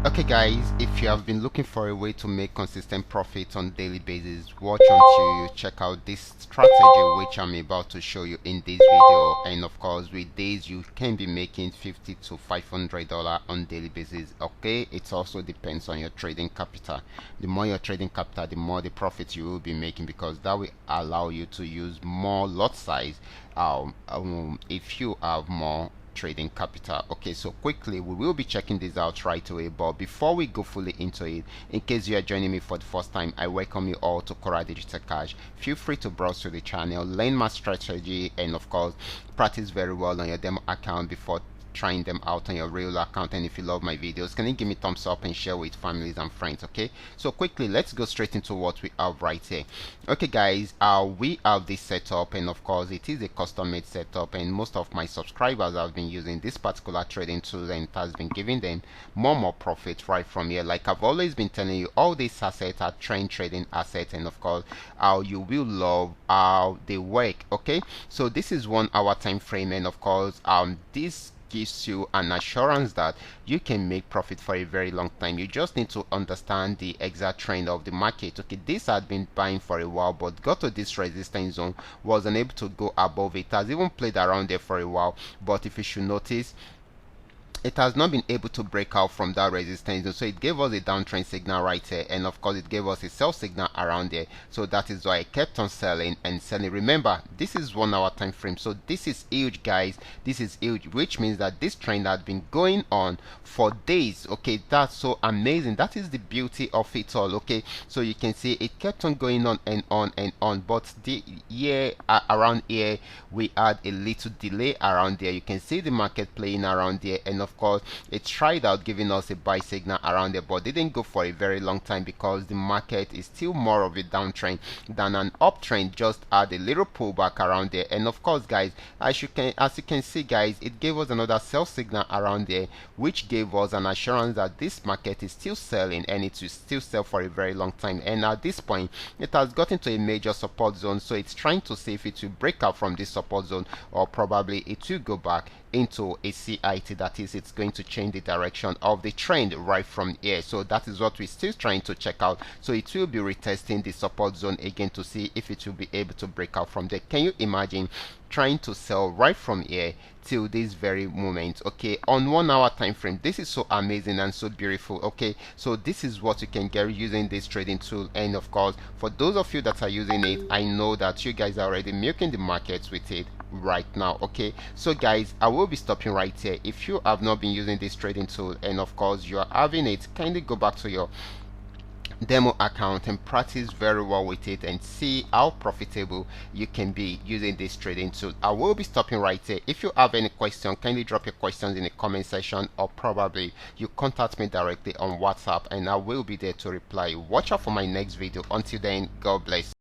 Okay guys, if you have been looking for a way to make consistent profits on daily basis, watch until you check out this strategy which I'm about to show you in this video. And of course, with days you can be making $50 to $500 on daily basis. Okay, it also depends on your trading capital. The more your trading capital, the more the profits you will be making, because that will allow you to use more lot size if you have more trading capital. Okay, so quickly we will be checking this out right away, but before we go fully into it, in case you are joining me for the first time, I welcome you all to Qora Digital Cash. Feel free to browse through the channel, learn my strategy, and of course practice very well on your demo account before trying them out on your real account. And if you love my videos, can you give me thumbs up and share with families and friends? Okay, so quickly let's go straight into what we have right here. Okay guys, we have this setup, and of course it is a custom made setup, and most of my subscribers have been using this particular trading tool, and it has been giving them more profit right from here. Like I've always been telling you, all these assets are trend trading assets, and of course you will love how they work. Okay, so this is 1 hour time frame, and of course this gives you an assurance that you can make profit for a very long time. You just need to understand the exact trend of the market. Okay, this had been buying for a while, but got to this resistance zone, was unable to go above it. Has even played around there for a while, but if you should notice, it has not been able to break out from that resistance, so it gave us a downtrend signal right here, and of course it gave us a sell signal around there. So that is why I kept on selling and selling. Remember, this is 1 hour time frame, so this is huge guys, this is huge, which means that this trend had been going on for days. Okay, that's so amazing. That is the beauty of it all. Okay, so you can see it kept on going on and on and on, but the year around here we had a little delay around there. You can see the market playing around there, and of course it tried out giving us a buy signal around there, but didn't go for a very long time because the market is still more of a downtrend than an uptrend. Just had a little pullback around there, and of course guys, as you can see guys, it gave us another sell signal around there, which gave us an assurance that this market is still selling, and it will still sell for a very long time. And at this point it has gotten to a major support zone, so it's trying to see if it will break out from this support zone, or probably it will go back into a CIT. That is, it's going to change the direction of the trend right from here. So that is what we're still trying to check out. So it will be retesting the support zone again to see if it will be able to break out from there. Can you imagine trying to sell right from here till this very moment? Okay, on 1 hour time frame, this is so amazing and so beautiful. Okay, so this is what you can get using this trading tool. And of course, for those of you that are using it, I know that you guys are already milking the markets with it right now. Okay, so guys, I will be stopping right here. If you have not been using this trading tool, and of course you are having it, kindly go back to your demo account and practice very well with it and see how profitable you can be using this trading tool. I will be stopping right here. If you have any question, kindly drop your questions in the comment section, or probably you contact me directly on WhatsApp, and I will be there to reply. Watch out for my next video. Until then, God bless.